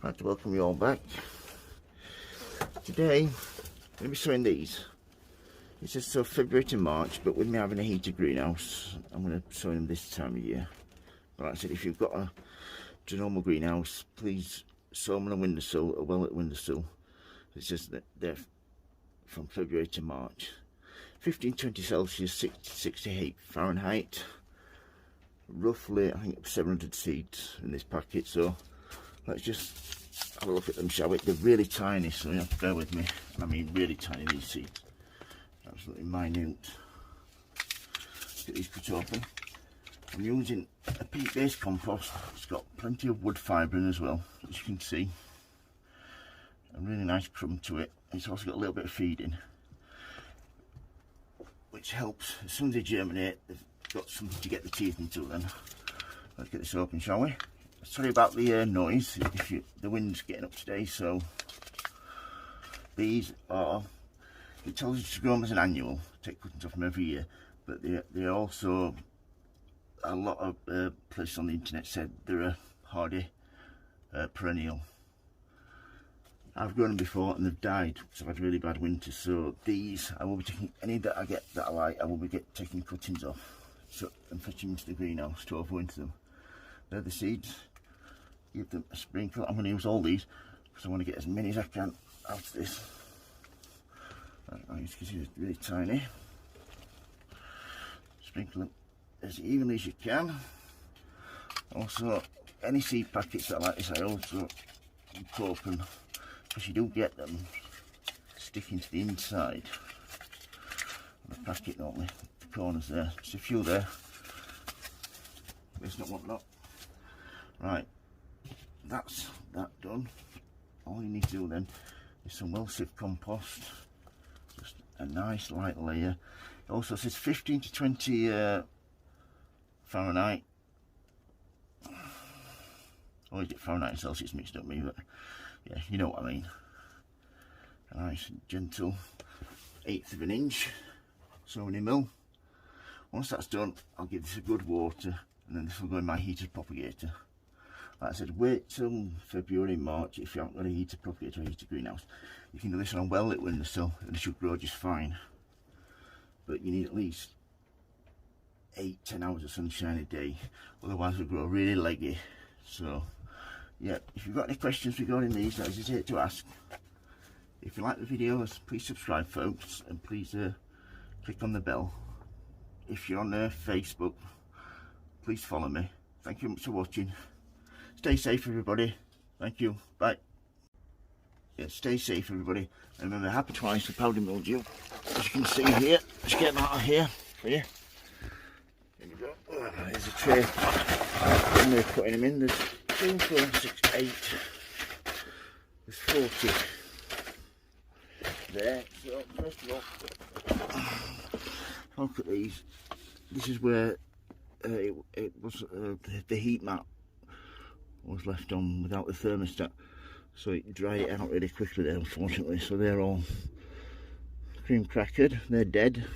I'd like to welcome you all back. Today, I'm going to be sowing these. It's just so February to March, but with me having a heated greenhouse, I'm going to sow them this time of year. But like I said, if you've got a normal greenhouse, please sow them on a windowsill or well at windowsill. It's just that they're from February to March. 15-20 Celsius, 68 Fahrenheit. Roughly, I think 700 seeds in this packet, so let's just have a look at them, shall we? They're really tiny, so you have to bear with me. I mean really tiny, these seeds. Absolutely minute. Get these cut open. I'm using a peat-based compost. It's got plenty of wood fibre in as well, as you can see. A really nice crumb to it. It's also got a little bit of feeding, which helps. As soon as they germinate, they've got something to get the teeth into then. Let's get this open, shall we? Sorry about the noise, the wind's getting up today, so these are, it tells you to grow them as an annual, take cuttings off them every year, but they're also, a lot of places on the internet said they're a hardy perennial. I've grown them before and they've died because I've had really bad winters, so these, I will be taking, any that I get that I like, I will be taking cuttings off so, and fetching them into the greenhouse to overwinter them. They're the seeds. Give them a sprinkle. I'm going to use all these because I want to get as many as I can out of this. As you can see, it's really tiny. Sprinkle them as evenly as you can. Also, any seed packets that like this, I also open because you do get them sticking to the inside of the packet normally. The corners there, just a few there. There's not whatnot. Right. That's that done. All you need to do then is some well sieved compost, just a nice light layer. It also says 15 to 20 Fahrenheit. Or is it Fahrenheit and Celsius mixed up me, but yeah, you know what I mean. A nice gentle 1/8 of an inch sowing mill. Once that's done, I'll give this a good water, and then this will go in my heated propagator. Like I said, wait till February, March if you haven't got a heated propagator or a heated greenhouse. You can do this on a well lit windowsill and it should grow just fine. But you need at least 8-10 hours of sunshine a day, otherwise it'll grow really leggy. So yeah, if you've got any questions regarding these, don't hesitate to ask. If you like the videos, please subscribe folks, and please click on the bell. If you're on Facebook, please follow me. Thank you much for watching. Stay safe everybody. Thank you. Bye. Yeah, stay safe everybody. And remember, happy twice for powdery mildew. As you can see here, just get them out of here for you. There we go. There's a tray. And they're putting them in. There's 2, 4, 6, 8. There's 40 there. So first of all, look at these. This is where it was the heat mat was left on without the thermostat, so it dried it out really quickly there, unfortunately. So they're all cream crackered, they're dead.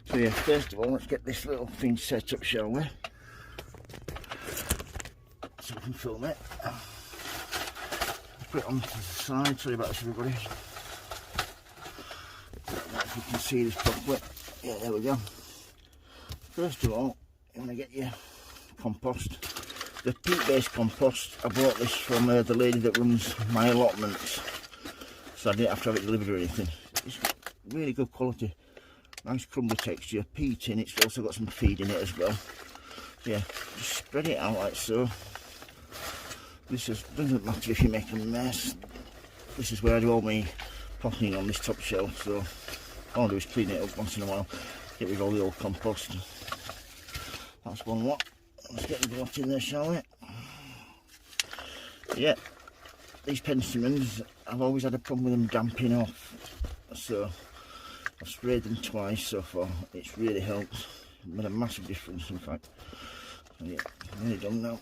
So yeah, first of all, let's get this little thing set up, shall we? So we can film it. Put it on to the side. Sorry about this everybody. I don't know if you can see this properly. Yeah, there we go. First of all, you want to get your compost. The peat-based compost, I bought this from the lady that runs my allotments, so I didn't have to have it delivered or anything. It's really good quality, nice crumbly texture, peat in it, it's also got some feed in it as well. So yeah, just spread it out like so. This doesn't matter if you make a mess. This is where I do all my potting on this top shelf, so all I do is clean it up once in a while, get rid of all the old compost. That's one lot. Let's get the lot in there, shall we? Yeah, these Penstemons, I've always had a problem with them damping off, so I've sprayed them twice so far. It's really helped, made a massive difference in fact. So yeah, nearly done now.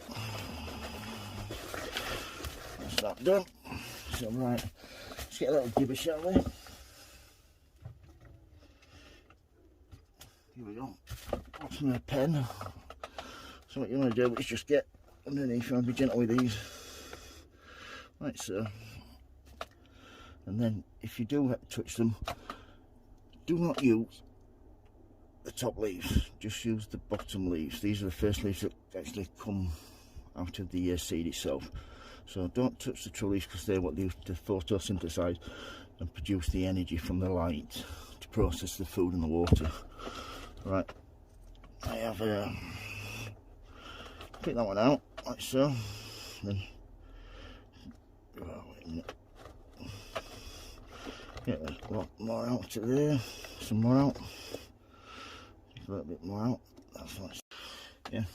That's that done. So right, let's get a little dibber, shall we? Here we go. What's my pen? So what you want to do is just get underneath, you want to be gentle with these. like so. And then if you do touch them, do not use the top leaves, just use the bottom leaves. These are the first leaves that actually come out of the seed itself. So don't touch the true leaves, because they're what they use to photosynthesize and produce the energy from the light to process the food and the water. Right, I have pick that one out like so. Then get a lot more out to there, some more out, a little bit more out. That's nice. Yeah,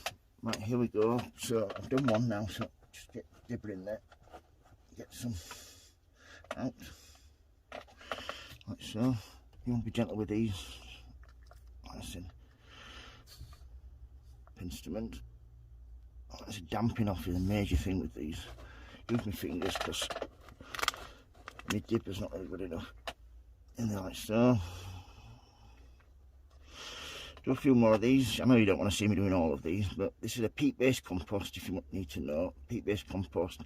right, here we go. So I've done one now, so just get dibber in there, get some out like so. You want to be gentle with these. Like I said, Penstemon. That's damping off is a major thing with these. Use my fingers because my dipper's not very good enough. In there like so. Do a few more of these. I know you don't want to see me doing all of these, but this is a peat-based compost, if you need to know. Peat-based compost,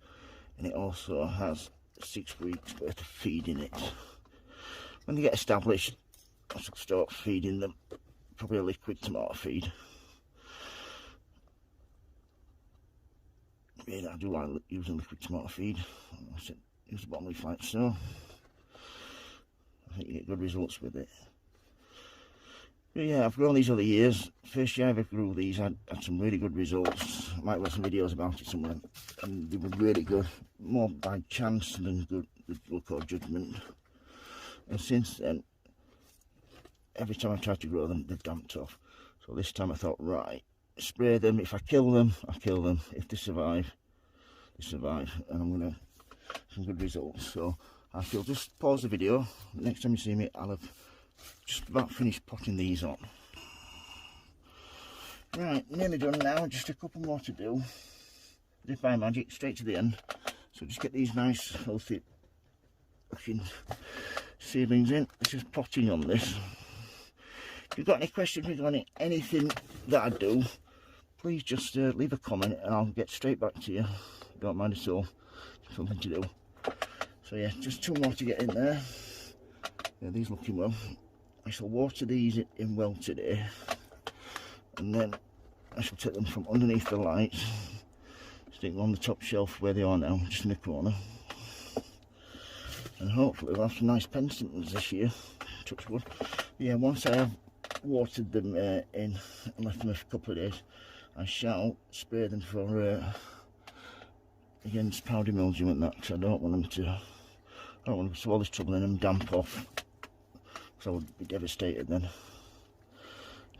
and it also has 6 weeks worth of feed in it. When they get established, I shall start feeding them probably a liquid tomato feed. Yeah, I do like using liquid tomato feed. I said use the bottom leaf like so. I think you get good results with it. But yeah, I've grown these other years. First year I ever grew these, I had some really good results. I might have some videos about it somewhere, and they were really good. More by chance than good luck or judgment. And since then, every time I tried to grow them, they've damped off. So this time I thought, right, spray them. If I kill them, I kill them. If they survive, they survive, and I'm gonna have some good results. So I shall just pause the video. Next time you see me, I'll have just about finished potting these on. Right, nearly done now. Just a couple more to do. Just by magic, straight to the end. So just get these nice, healthy looking seedlings in. This is potting on this. If you've got any questions regarding anything that I do, please just leave a comment and I'll get straight back to you. Don't mind at all. Something to do. So yeah, just 2 more to get in there. Yeah, these looking well. I shall water these in well today, and then I shall take them from underneath the lights, stick them on the top shelf where they are now, just in the corner, and hopefully we'll have some nice Penstemons this year. Touch wood. Yeah, once I have watered them in and left them a couple of days, I shall spray them for against powdery mildew and that, because I don't want them to put all this trouble in them, damp off, because I would be devastated then.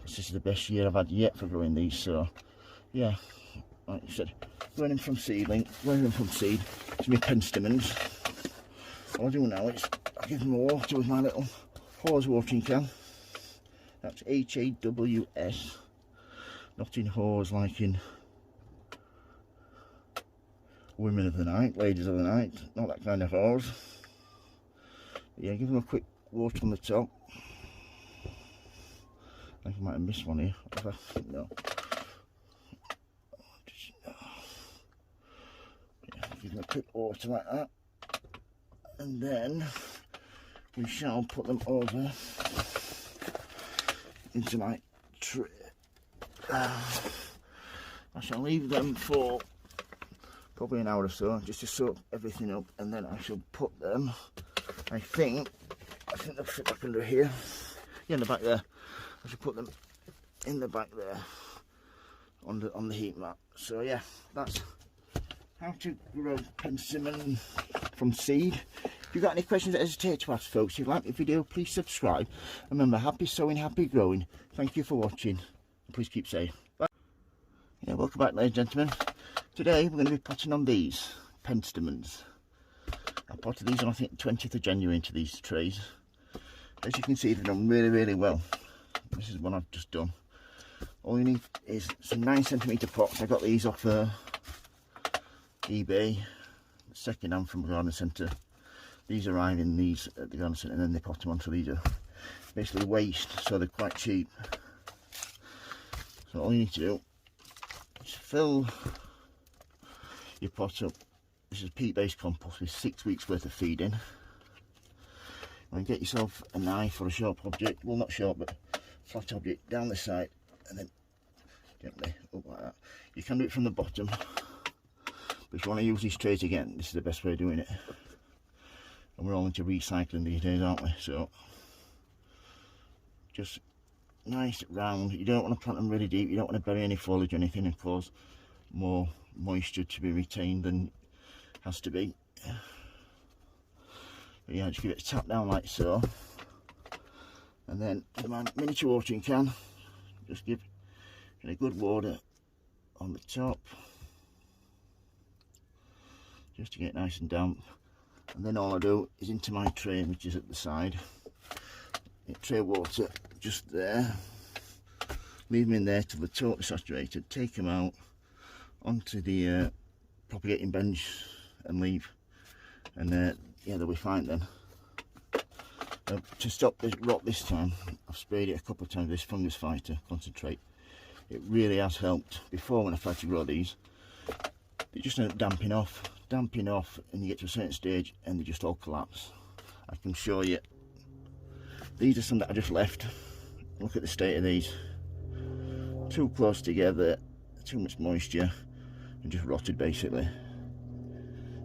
This is the best year I've had yet for growing these. So yeah, like I said, growing them from seed, to my Penstemons. All I do now is I give them water with my little hose watering can. That's H-A-W-S, not in hose like in women of the night, ladies of the night, not that kind of hose. But yeah, give them a quick water on the top. I think I might have missed one here. No. Yeah, give them a quick water like that, and then we shall put them over into my tray. I shall leave them for probably an hour or so, just to soak everything up, and then I shall put them, I think they'll fit back under here. Yeah, in the back there. I shall put them in the back there on the heat mat. So yeah, that's how to grow Penstemon from seed. If you've got any questions, don't hesitate to ask, folks. If you like the video, please subscribe. Remember, happy sowing, happy growing. Thank you for watching. Please keep safe. Bye. Yeah, welcome back, ladies and gentlemen. Today we're going to be potting on these Penstemons. I potted these on, I think, the 20th of January into these trays. As you can see, they've done really, really well. This is one I've just done. All you need is some 9cm pots. I got these off eBay, second hand from a garden centre. These arrive in these at the garden centre, and then they pot them on. So these are basically waste, so they're quite cheap. So all you need to do is fill your pot up This is peat-based compost with 6 weeks worth of feeding. And get yourself a knife or a sharp object, well not sharp but flat object, down the side and then gently up like that. You can do it from the bottom, but if you want to use these trays again, this is the best way of doing it. And we're all into recycling these days, aren't we? So just nice round. You don't want to plant them really deep, you don't want to bury any foliage or anything and cause more moisture to be retained than has to be. But yeah, just give it a tap down like so, and then to my miniature watering can, just give it a good water on the top, just to get nice and damp. And then all I do is into my tray, which is at the side, tray water just there, leave them in there till they're totally saturated, take them out onto the propagating bench and leave, and yeah, they'll be fine then. To stop this rot this time, I've sprayed it a couple of times with this fungus fighter concentrate. It really has helped. Before, when I tried to grow these, they just end up damping off, and you get to a certain stage and they just all collapse. I can show you. These are some that I just left. Look at the state of these. Too close together, too much moisture, and just rotted basically.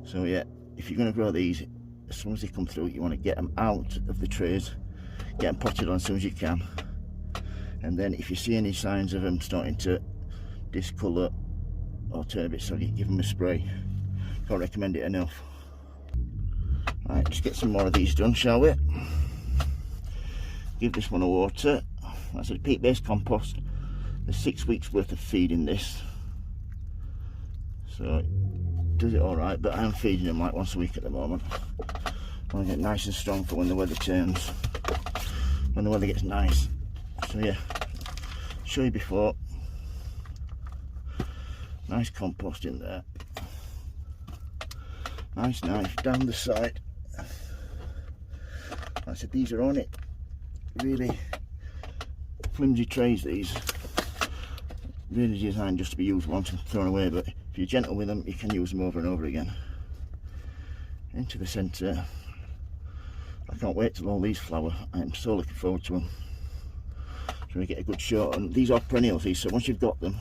So yeah, if you're going to grow these, as soon as they come through, you want to get them out of the trays, get them potted on as soon as you can, and then if you see any signs of them starting to discolour or turn a bit soggy, give them a spray. Can't recommend it enough. Right, just get some more of these done, shall we? Give this one a water. That's a peat-based compost. There's 6 weeks worth of feed in this, so it does it all right. But I'm feeding them like once a week at the moment. I want to get nice and strong for when the weather turns, when the weather gets nice. So yeah, show you before. Nice compost in there. Nice knife down the side. Like I said, these are on it. Really flimsy trays, these. Really designed just to be used once and thrown away, but if you're gentle with them, you can use them over and over again. Into the centre. I can't wait till all these flower. I'm so looking forward to them. So we get a good shot. And these are perennials, these, so once you've got them,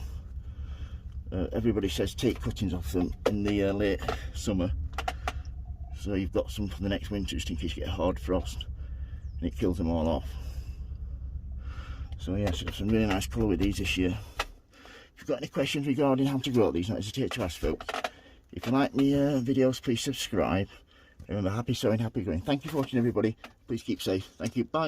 everybody says take cuttings off them in the late summer, so you've got some for the next winter, just in case you get a hard frost and it kills them all off. So yes, got some really nice colour with these this year. If you've got any questions regarding how to grow these, don't hesitate to ask, folks. If you like my videos, please subscribe. Remember, happy sowing, happy growing. Thank you for watching, everybody. Please keep safe. Thank you. Bye.